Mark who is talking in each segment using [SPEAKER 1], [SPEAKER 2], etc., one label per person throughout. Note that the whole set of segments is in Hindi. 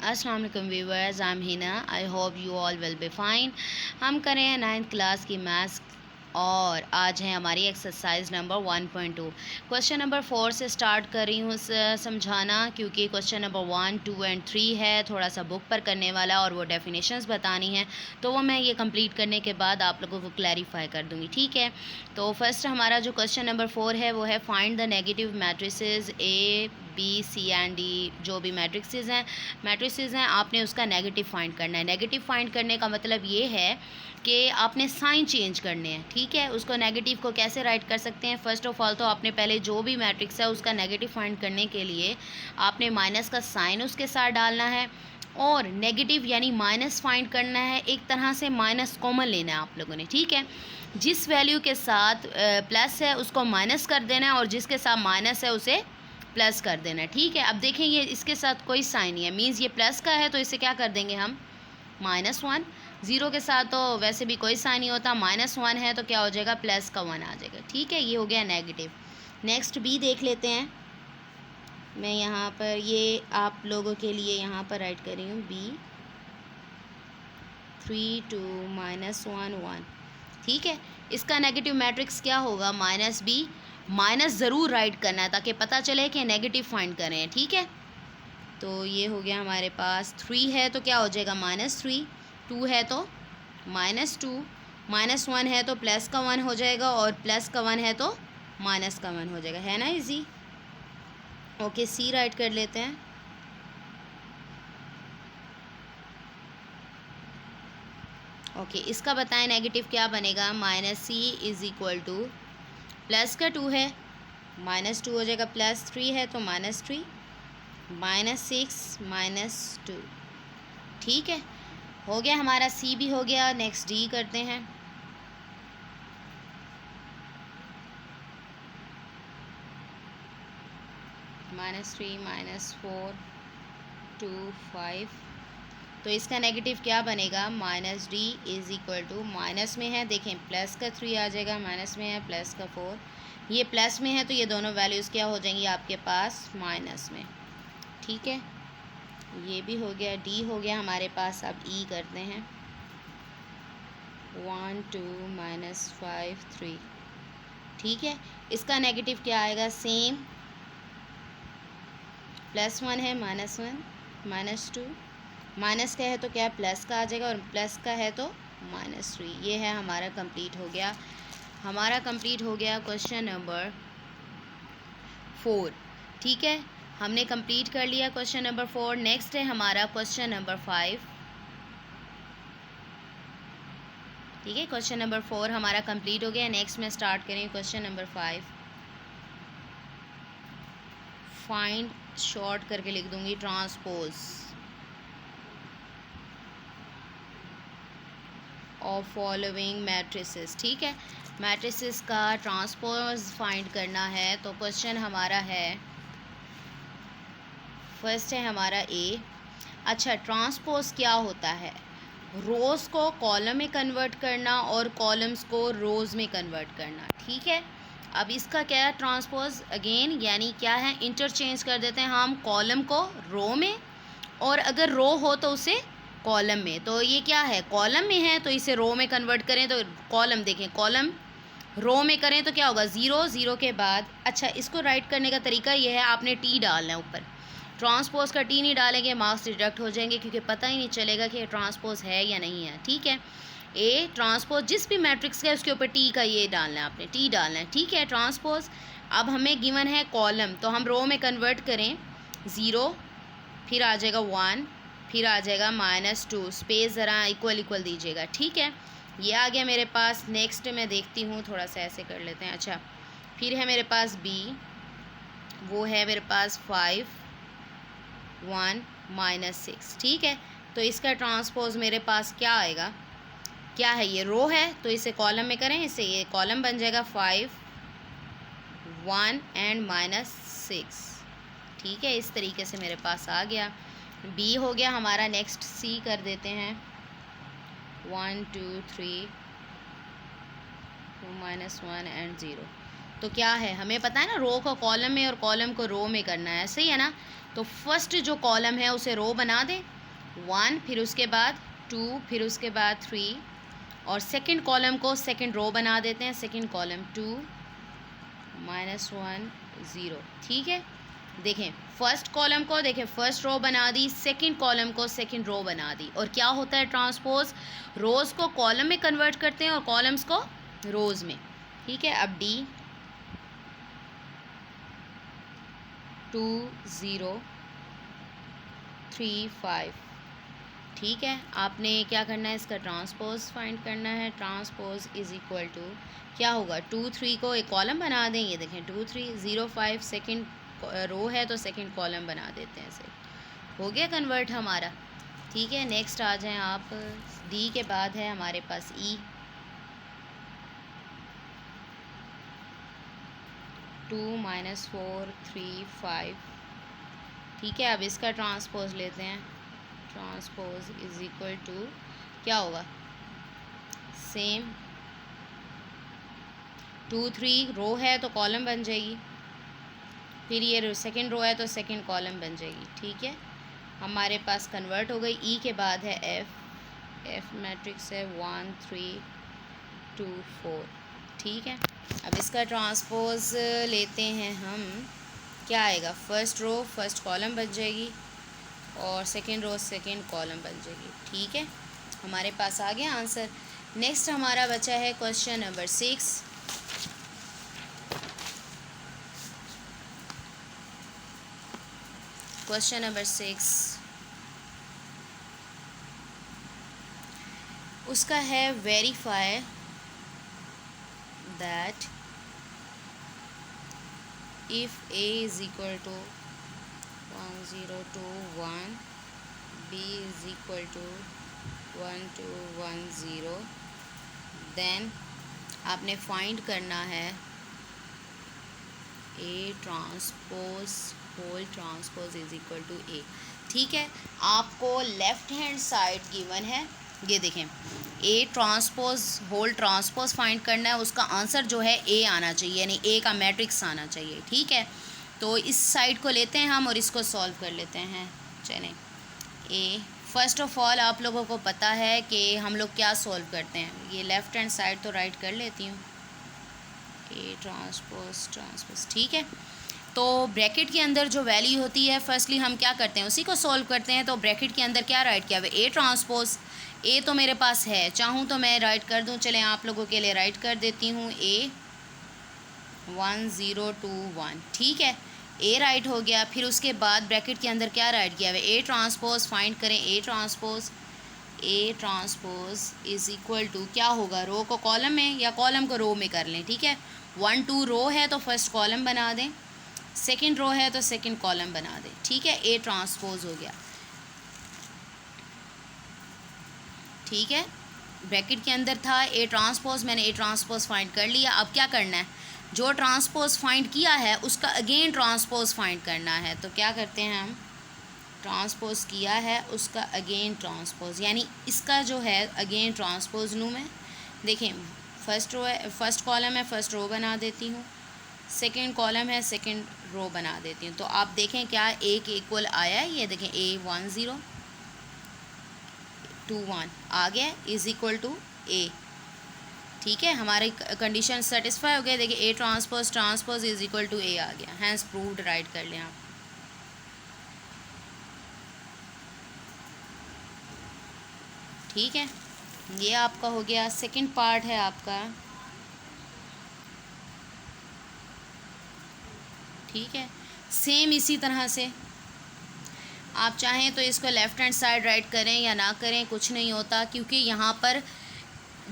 [SPEAKER 1] अस्सलाम वालेकुम viewers, I am Hina. I hope you all will be fine. हम करें हैं 9th क्लास की मैथ्स और आज है हमारी एक्सरसाइज नंबर 1.2। क्वेश्चन नंबर 4 से स्टार्ट कर रही हूँ समझाना, क्योंकि क्वेश्चन नंबर 1, 2 एंड 3 है थोड़ा सा बुक पर करने वाला और वो डेफिनेशंस बतानी है, तो वो मैं ये कंप्लीट करने के बाद आप लोगों को क्लैरिफाई कर दूँगी, ठीक है। तो फर्स्ट हमारा जो क्वेश्चन नंबर 4 है वो है find the negative matrices A, B, C and D। जो भी मैट्रिसेस हैं आपने उसका नेगेटिव फाइंड करना है। नेगेटिव फाइंड करने का मतलब ये है कि आपने साइन चेंज करने हैं, ठीक है। उसको नेगेटिव को कैसे राइट कर सकते हैं? फर्स्ट ऑफ ऑल तो आपने पहले जो भी मैट्रिक्स है उसका नेगेटिव फाइंड करने के लिए आपने माइनस का साइन उसके साथ डालना है और नेगेटिव यानी माइनस फाइंड करना है। एक तरह से माइनस कॉमन लेना है आप लोगों ने, ठीक है। जिस वैल्यू के साथ प्लस है उसको माइनस कर देना है और जिसके साथ माइनस है उसे प्लस कर देना है, ठीक है। अब देखें ये इसके साथ कोई साइन नहीं है, मीन्स ये प्लस का है तो इसे क्या कर देंगे हम -1। ज़ीरो के साथ तो वैसे भी कोई साइन नहीं होता, -1 है तो क्या हो जाएगा +1 आ जाएगा, ठीक है। ये हो गया नेगेटिव। नेक्स्ट बी देख लेते हैं। मैं यहाँ पर ये आप लोगों के लिए यहाँ पर राइट कर रही हूँ B 3 2 -1 1, ठीक है। इसका नेगेटिव मैट्रिक्स क्या होगा -B। माइनस ज़रूर राइट करना है ताकि पता चले कि नेगेटिव फाइंड करें हैं, ठीक है। तो ये हो गया हमारे पास 3 है तो क्या हो जाएगा -3, 2 है तो -2, -1 है तो प्लस का 1 हो जाएगा और प्लस का 1 है तो माइनस का 1 हो जाएगा, है ना इजी। ओके, सी राइट कर लेते हैं। ओके, इसका बताएं नेगेटिव क्या बनेगा। -C is equal two plus का 2 है -2 हो जाएगा, +3 है तो -3, -6 -2, ठीक है। हो गया हमारा सी भी हो गया। नेक्स्ट डी करते हैं। -3 -4 2 5, तो इसका नेगेटिव क्या बनेगा -D is equal to minus में है, देखें प्लस का 3 आ जाएगा, माइनस में है प्लस का 4, ये प्लस में है तो ये दोनों वैल्यूज़ क्या हो जाएंगी आपके पास माइनस में, ठीक है। ये भी हो गया, डी हो गया हमारे पास। अब ई करते हैं 1 2 -5 3, ठीक है। इसका नेगेटिव क्या आएगा सेम, +1 है -1 -2, माइनस का है तो क्या प्लस का आ जाएगा और प्लस का है तो -3। ये है हमारा कंप्लीट हो गया। हमारा कंप्लीट हो गया क्वेश्चन नंबर 4, ठीक है। हमने कंप्लीट कर लिया क्वेश्चन नंबर 4। नेक्स्ट है हमारा क्वेश्चन नंबर 5, ठीक है। क्वेश्चन नंबर 4 हमारा कंप्लीट हो गया। नेक्स्ट में स्टार्ट करें क्वेश्चन नंबर 5। फाइंड शॉर्ट करके लिख दूंगी ट्रांसपोज ऑफ फॉलोइंग मैट्रिसेस, ठीक है। मैट्रिसेस का ट्रांसपोज फाइंड करना है तो क्वेश्चन हमारा है, फर्स्ट है हमारा ए। अच्छा, ट्रांसपोज क्या होता है? रोज़ को कॉलम में कन्वर्ट करना और कॉलम्स को रोज़ में कन्वर्ट करना, ठीक है। अब इसका क्या है ट्रांसपोज, अगेन यानी क्या है इंटरचेंज कर देते हैं हम कॉलम को रो में, और अगर रो हो तो उसे कॉलम में। तो ये क्या है, कॉलम में है तो इसे रो में कन्वर्ट करें तो कॉलम, देखें कॉलम रो में करें तो क्या होगा 0 0 के बाद। अच्छा, इसको राइट करने का तरीका ये है, आपने टी डालना है ऊपर। ट्रांसपोज का टी नहीं डालेंगे मार्क्स डिडक्ट हो जाएंगे, क्योंकि पता ही नहीं चलेगा कि ट्रांसपोज है या नहीं है, ठीक है। ए ट्रांसपोज जिस भी मैट्रिक्स का है उसके ऊपर टी का ये डालना है, आपने टी डालना है, ठीक है। ट्रांसपोज अब हमें गिवन है कॉलम, तो हम रो में कन्वर्ट करें 0, फिर आ जाएगा 1, फिर आ जाएगा -2, स्पेस ज़रा इक्वल दीजिएगा, ठीक है। ये आ गया मेरे पास। नेक्स्ट मैं देखती हूँ, थोड़ा सा ऐसे कर लेते हैं। अच्छा, फिर है मेरे पास बी, वो है मेरे पास 5 1 -6, ठीक है। तो इसका ट्रांसपोज मेरे पास क्या आएगा, क्या है ये रो है तो इसे कॉलम में करें, इसे ये कॉलम बन जाएगा 5 1 एंड -6, ठीक है। इस तरीके से मेरे पास आ गया। बी हो गया हमारा। नेक्स्ट सी कर देते हैं 1 2 3 2 -1 एंड 0। तो क्या है, हमें पता है ना रो को कॉलम में और कॉलम को रो में करना है, सही है ना। तो फर्स्ट जो कॉलम है उसे रो बना दें 1, फिर उसके बाद 2, फिर उसके बाद 3, और सेकंड कॉलम को सेकंड रो बना देते हैं, सेकंड कॉलम 2 -1 0। ठीक है, देखें फर्स्ट कॉलम को, देखें फर्स्ट रो बना दी, सेकंड कॉलम को सेकंड रो बना दी। और क्या होता है ट्रांसपोज, रोज़ को कॉलम में कन्वर्ट करते हैं और कॉलम्स को रोज़ में। ठीक है, अब डी 2 0 3 5। ठीक है, आपने क्या करना है, इसका ट्रांसपोज फाइंड करना है। ट्रांसपोज इज़ इक्वल टू क्या होगा, 2 3 को एक कॉलम बना दें, ये देखें 2 3 0 5 सेकंड रो है तो सेकंड कॉलम बना देते हैं, ऐसे हो गया कन्वर्ट हमारा। ठीक है, नेक्स्ट आ जाएं आप, डी के बाद है हमारे पास ई 2 -4 3 5। ठीक है, अब इसका ट्रांसपोज लेते हैं। ट्रांसपोज इज इक्वल टू क्या होगा, सेम 2 3 रो है तो कॉलम बन जाएगी, फिर ये सेकंड रो है तो सेकंड कॉलम बन जाएगी। ठीक है, हमारे पास कन्वर्ट हो गई। ई के बाद है एफ मैट्रिक्स है 1 3 2 4। ठीक है, अब इसका ट्रांसपोज लेते हैं हम, क्या आएगा, फर्स्ट रो फर्स्ट कॉलम बन जाएगी और सेकेंड रो सेकेंड कॉलम बन जाएगी। ठीक है, हमारे पास आ गया आंसर। नेक्स्ट हमारा बचा है क्वेश्चन नंबर 6। क्वेश्चन नंबर 6 उसका है, verify that if a is equal to 1 0 2 1, b is equal to 1 2 1 0, then आपने फाइंड करना है a transpose whole transpose is equal to a। ठीक है, आपको लेफ्ट हैंड साइड गिवन है, ये देखें A transpose whole transpose find करना है, उसका आंसर जो है ए आना चाहिए, यानी ए का मैट्रिक्स आना चाहिए। ठीक है, तो इस साइड को लेते हैं हम और इसको सॉल्व कर लेते हैं। चलें, ए फर्स्ट ऑफ ऑल आप लोगों को पता है कि हम लोग क्या सॉल्व करते हैं, ये लेफ़्ट हैंड साइड तो राइट कर लेती हूँ, ए ट्रांसपोज ट्रांसपोज। ठीक है, तो ब्रैकेट के अंदर जो वैल्यू होती है, फर्स्टली हम क्या करते हैं, उसी को सॉल्व करते हैं। तो ब्रैकेट के अंदर क्या राइट किया हुआ है, ए ट्रांसपोज, ए तो मेरे पास है, चाहूँ तो मैं राइट कर दूँ, चलें आप लोगों के लिए राइट कर देती हूँ, ए 1 0 2 1। ठीक है, ए राइट हो गया, फिर उसके बाद ब्रैकेट के अंदर क्या राइट किया हुआ है, ए ट्रांसपोज फाइंड करें, A transpose is equal to क्या होगा, रो को कॉलम में या कॉलम को रो में कर लें। ठीक है, 1 2 रो है तो फर्स्ट कॉलम बना दें, सेकंड रो है तो सेकंड कॉलम बना दें। ठीक है, ए ट्रांसपोज हो गया। ठीक है, ब्रैकेट के अंदर था ए ट्रांसपोज, मैंने ए ट्रांसपोज फाइंड कर लिया। अब क्या करना है, जो ट्रांसपोज फाइंड किया है उसका अगेन ट्रांसपोज फाइंड करना है। तो क्या करते हैं हम, ट्रांसपोज किया है उसका अगेन ट्रांसपोज, यानी इसका जो है अगेन ट्रांसपोज लूँ मैं। देखें फर्स्ट रो है, फर्स्ट कॉलम है, फर्स्ट रो बना देती हूँ, सेकंड कॉलम है, सेकंड रो बना देती हूँ। तो आप देखें क्या ए के इक्वल आया है, ये देखें ए 1 0 2 1 आ गया, इज़ इक्वल टू ए। ठीक है, हमारी कंडीशन सेटिस्फाई हो गया। देखिए A transpose transpose is equal to A आ गया, हैंस प्रूव्ड, राइट कर लें आप। ठीक है, ये आपका हो गया। सेकंड पार्ट है आपका, ठीक है, सेम इसी तरह से आप चाहें तो इसको लेफ़्ट हैंड साइड राइट करें या ना करें, कुछ नहीं होता, क्योंकि यहाँ पर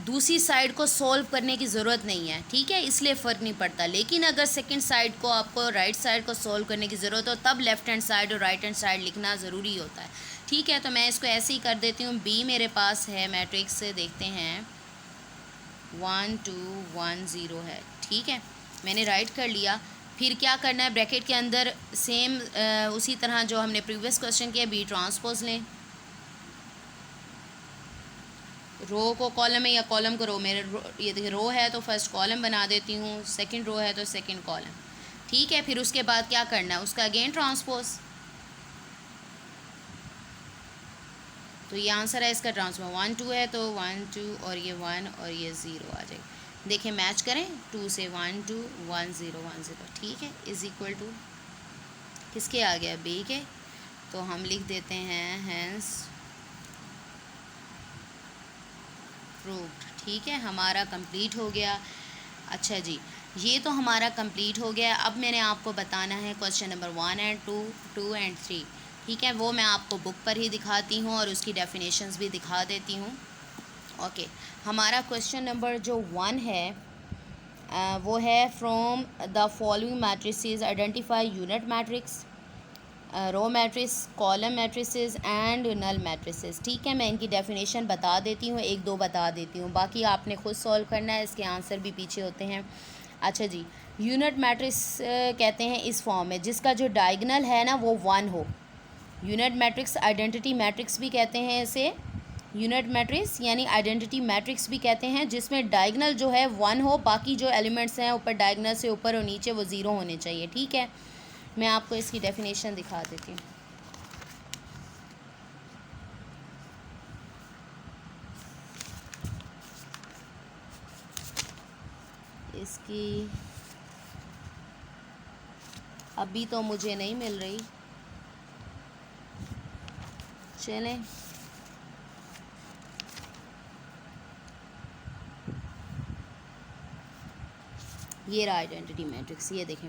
[SPEAKER 1] दूसरी साइड को सॉल्व करने की ज़रूरत नहीं है। ठीक है, इसलिए फ़र्क नहीं पड़ता। लेकिन अगर सेकंड साइड को आपको राइट साइड को सॉल्व करने की ज़रूरत हो, तब लेफ़्ट हैंड साइड और राइट हैंड साइड लिखना ज़रूरी होता है। ठीक है, तो मैं इसको ऐसे ही कर देती हूँ। बी मेरे पास है मैट्रिक्स से, देखते हैं 1 2 1 0 है। ठीक है, मैंने राइट कर लिया। फिर क्या करना है, ब्रैकेट के अंदर सेम उसी तरह जो हमने प्रीवियस क्वेश्चन किया, बी ट्रांसपोज लें, रो को कॉलम में या कॉलम को रो में, ये देखिए रो है तो फर्स्ट कॉलम बना देती हूँ, सेकंड रो है तो सेकंड कॉलम। ठीक है, फिर उसके बाद क्या करना है, उसका अगेन ट्रांसपोज, तो ये आंसर है इसका ट्रांसफॉर्म 1 2 है तो 1 2 और ये 1 और ये 0 आ जाएगा। देखिए मैच करें 2 से 1 2 1 0 1 0 ठीक है इज़ इक्वल टू किसके आ गया बी के। तो हम लिख देते हैं हैंस प्रूव्ड। ठीक है हमारा कंप्लीट हो गया। अच्छा जी ये तो हमारा कंप्लीट हो गया। अब मैंने आपको बताना है क्वेश्चन नंबर 1 एंड 2 2 एंड 3 ठीक है वो मैं आपको बुक पर ही दिखाती हूँ और उसकी डेफिनेशंस भी दिखा देती हूँ। ओके हमारा क्वेश्चन नंबर जो 1 है वो है from the following matrices identify unit matrix row matrix column matrices and null matrices. ठीक है मैं इनकी डेफिनेशन बता देती हूँ एक दो बता देती हूँ बाकी आपने खुद सॉल्व करना है इसके आंसर भी पीछे होते हैं। अच्छा जी यूनिट मैट्रिक्स कहते हैं इस फॉर्म में जिसका जो डायगोनल है ना वो 1 हो। यूनिट मैट्रिक्स आइडेंटिटी मैट्रिक्स भी कहते हैं इसे यूनिट मैट्रिक्स यानी आइडेंटिटी मैट्रिक्स भी कहते हैं जिसमें डायगोनल जो है 1 हो बाकी जो एलिमेंट्स हैं ऊपर डायगोनल से ऊपर और नीचे वो 0 होने चाहिए। ठीक है मैं आपको इसकी डेफिनेशन दिखा देती हूँ। इसकी अभी तो मुझे नहीं मिल रही चलें ये रहा आइडेंटिटी मैट्रिक्स। ये देखें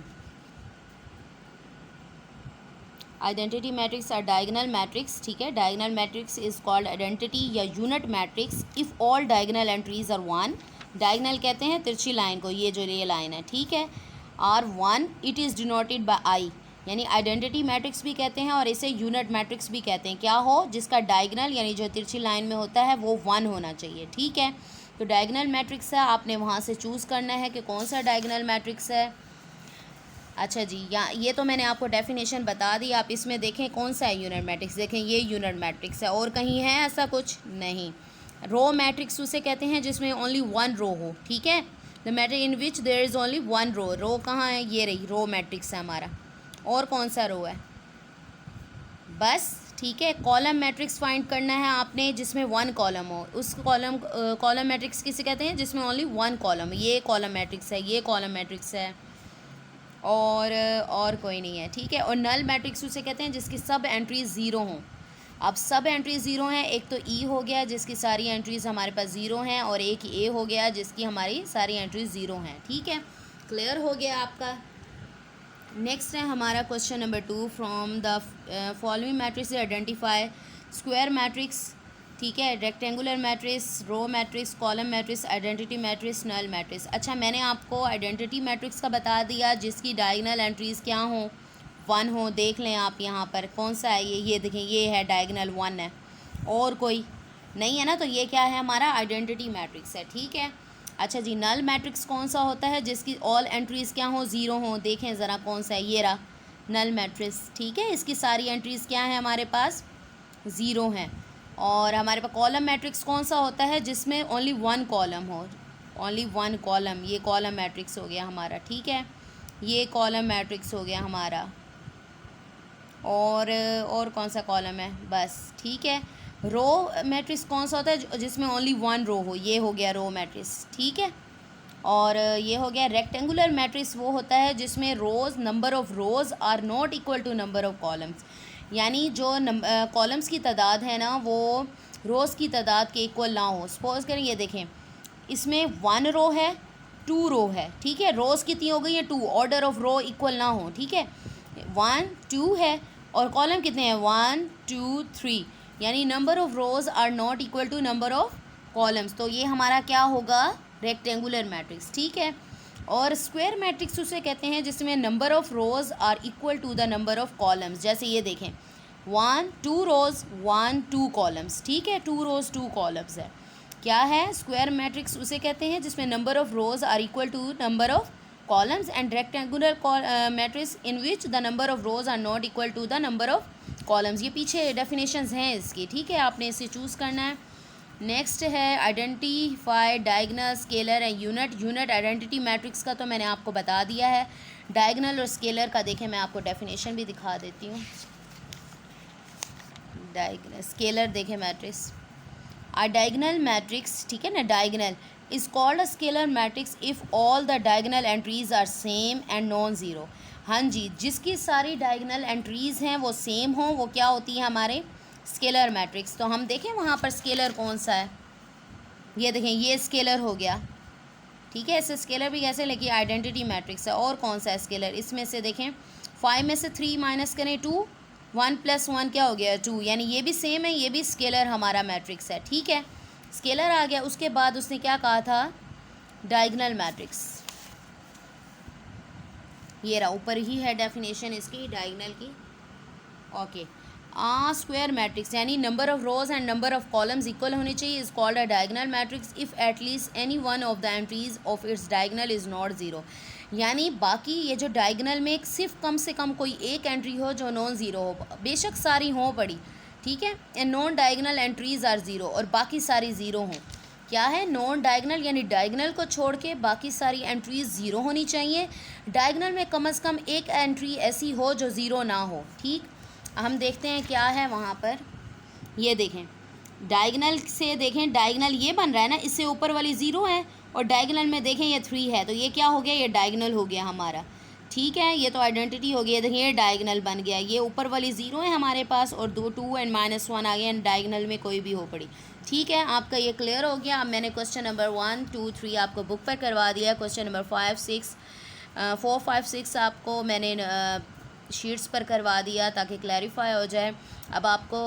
[SPEAKER 1] identity matrix are diagonal matrix. ठीक है diagonal matrix is called identity या unit matrix if all diagonal entries are 1। Diagonal कहते हैं तिरछी लाइन को ये जो ये लाइन है ठीक है are 1 it is denoted by I यानी आइडेंटिटी मैट्रिक्स भी कहते हैं और इसे यूनिट मैट्रिक्स भी कहते हैं। क्या हो जिसका डायगोनल यानी जो तिरछी लाइन में होता है वो 1 होना चाहिए। ठीक है तो डायगोनल मैट्रिक्स है आपने वहाँ से चूज़ करना है कि कौन सा डायगोनल मैट्रिक्स है। अच्छा जी ये तो मैंने आपको डेफिनेशन बता दी। आप इसमें देखें कौन सा है यूनिट मैट्रिक्स। देखें ये यूनिट मैट्रिक्स है और कहीं है ऐसा कुछ नहीं। रो मैट्रिक्स उसे कहते हैं जिसमें ओनली 1 रो हो। ठीक है the matrix in which there is only 1 row. Row कहाँ है ये रही रो मैट्रिक्स है हमारा। और कौन सा रो है बस। ठीक है कॉलम मैट्रिक्स फाइंड करना है आपने जिसमें 1 कॉलम हो। उस कॉलम मैट्रिक्स किसे कहते हैं जिसमें ओनली 1 कॉलम। ये कॉलम मैट्रिक्स है ये कॉलम मैट्रिक्स है और कोई नहीं है। ठीक है और नल मैट्रिक्स उसे कहते हैं जिसकी सब एंट्रीज 0 हों। अब सब एंट्रीज 0 हैं एक तो ई हो गया जिसकी सारी एंट्रीज हमारे पास 0 हैं और एक ए हो गया जिसकी हमारी सारी एंट्रीज 0 हैं। ठीक है क्लियर हो गया आपका। नेक्स्ट है हमारा question number 2 from the following matrix identify square matrix. ठीक है rectangular matrix row matrix column matrix identity matrix null matrix. अच्छा मैंने आपको आइडेंटिटी मैट्रिक्स का बता दिया जिसकी डायगोनल एंट्रीज़ क्या हों 1 हो। देख लें आप यहाँ पर कौन सा है ये देखें ये है डायगोनल 1 है और कोई नहीं है ना तो ये क्या है हमारा आइडेंटिटी मैट्रिक्स है। ठीक है अच्छा जी नल मैट्रिक्स कौन सा होता है जिसकी ऑल एंट्रीज़ क्या हों 0 हों। देखें ज़रा कौन सा है ये रहा नल मैट्रिक्स। ठीक है इसकी सारी एंट्रीज़ क्या हैं हमारे पास 0 हैं। और हमारे पास कॉलम मैट्रिक्स कौन सा होता है जिसमें ओनली 1 कॉलम हो ओनली 1 कॉलम। ये कॉलम मैट्रिक्स हो गया हमारा। ठीक है ये कॉलम मैट्रिक्स हो गया हमारा और कौन सा कॉलम है बस। ठीक है रो मैट्रिक्स कौन सा होता है जिसमें ओनली 1 रो हो। ये हो गया रो मैट्रिक्स। ठीक है और ये हो गया रेक्टेंगुलर मैट्रिक्स वो होता है जिसमें rows number of rows are not equal to number of columns यानी जो कॉलम्स की तादाद है ना वो रोज़ की तादाद के इक्वल ना हो। सपोज़ करें ये देखें इसमें 1 रो है 2 रो है। ठीक है रोज़ कितनी हो गई हैं 2 ऑर्डर ऑफ रो इक्वल ना हो। ठीक है 1 2 है और कॉलम कितने हैं 1 2 3 यानी number of rows are not equal to number of columns. तो ये हमारा क्या होगा रेक्टेंगुलर मैट्रिक्स। ठीक है और स्क्वायर मैट्रिक्स उसे कहते हैं जिसमें number of rows are equal to the number of columns. जैसे ये देखें 1 2 रोज़ 1 2 कॉलम्स। ठीक है 2 रोज़ 2 कॉलम्स है। क्या है स्क्वायर मैट्रिक्स उसे कहते हैं जिसमें number of rows are equal to number of columns and rectangular matrix in which the number of rows are not equal to the number of columns. ये पीछे डेफिनेशंस हैं इसकी। ठीक है आपने इसे चूज़ करना है। नेक्स्ट है identify diagonal scalar and unit identity matrix का तो मैंने आपको बता दिया है। डायगोनल और स्केलर का देखें मैं आपको डेफिनेशन भी दिखा देती हूँ। डायगनल स्केलर देखें मैट्रिक्स, आ डायगनल मैट्रिक्स, ठीक है ना, diagonal is called a scalar matrix if all the diagonal entries are same and non zero. हाँ जी, जिसकी सारी डायगनल एंट्रीज़ हैं वो सेम हों, वो क्या होती है हमारे स्केलर मैट्रिक्स। तो हम देखें वहाँ पर स्केलर कौन सा है, ये देखें ये स्केलर हो गया, ठीक है, इसे स्केलर भी कैसे, लेकिन आइडेंटिटी मैट्रिक्स है। और कौन सा है स्केलर, इसमें से देखें 5 में से 3 माइनस करें 2, 1 + 1 क्या हो गया 2, यानी ये भी सेम है, ये भी स्केलर हमारा मैट्रिक्स है, ठीक है, स्केलर आ गया। उसके बाद उसने क्या कहा था, डायगनल मैट्रिक्स, ये रहा ऊपर ही है डेफिनेशन इसकी डायगनल की, ओके। स्क्वायर मैट्रिक्स यानी number of rose and number of columns equal होनी चाहिए, is called a diagonal matrix if at least any one of the entries of its diagonal is not zero. यानी बाकी ये जो डायगनल में सिर्फ कम से कम कोई एक एंट्री हो जो नॉन ज़ीरो हो, बेशक सारी हों पड़ी, ठीक है, and non diagonal entries are zero, और बाकी सारी ज़ीरो हों। क्या है, नॉन डायगनल यानी डायगनल को छोड़ के बाकी सारी एंट्रीज ज़ीरो होनी चाहिए। डायगनल में कम से कम एक एंट्री ऐसी हो जो ज़ीरो ना हो, ठीक। हम देखते हैं क्या है वहाँ पर, ये देखें डायगनल से, देखें डायगनल ये बन रहा है ना, इससे ऊपर वाली ज़ीरो है, और डायगनल में देखें ये 3 है, तो ये क्या हो गया, ये डायगनल हो गया हमारा, ठीक है, ये तो आइडेंटिटी हो गई। देखिए ये डायगनल बन गया, ये ऊपर वाली ज़ीरो है हमारे पास, और 2 एंड -1 आ गया, डायगनल में कोई भी हो पड़ी, ठीक है। आपका ये क्लियर हो गया। अब मैंने क्वेश्चन नंबर 1, 2, 3 आपको बुक पर करवा दिया, क्वेश्चन नंबर 4, 5, 6 आपको मैंने शीट्स पर करवा दिया ताकि क्लैरिफाई हो जाए। अब आपको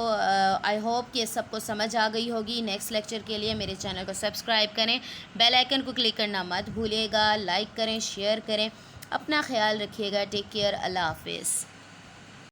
[SPEAKER 1] आई होप कि सबको समझ आ गई होगी। नेक्स्ट लेक्चर के लिए मेरे चैनल को सब्सक्राइब करें, बेल आइकन को क्लिक करना मत भूलिएगा, लाइक करें, शेयर करें, अपना ख्याल रखिएगा, टेक केयर, अल्लाह हाफिज़।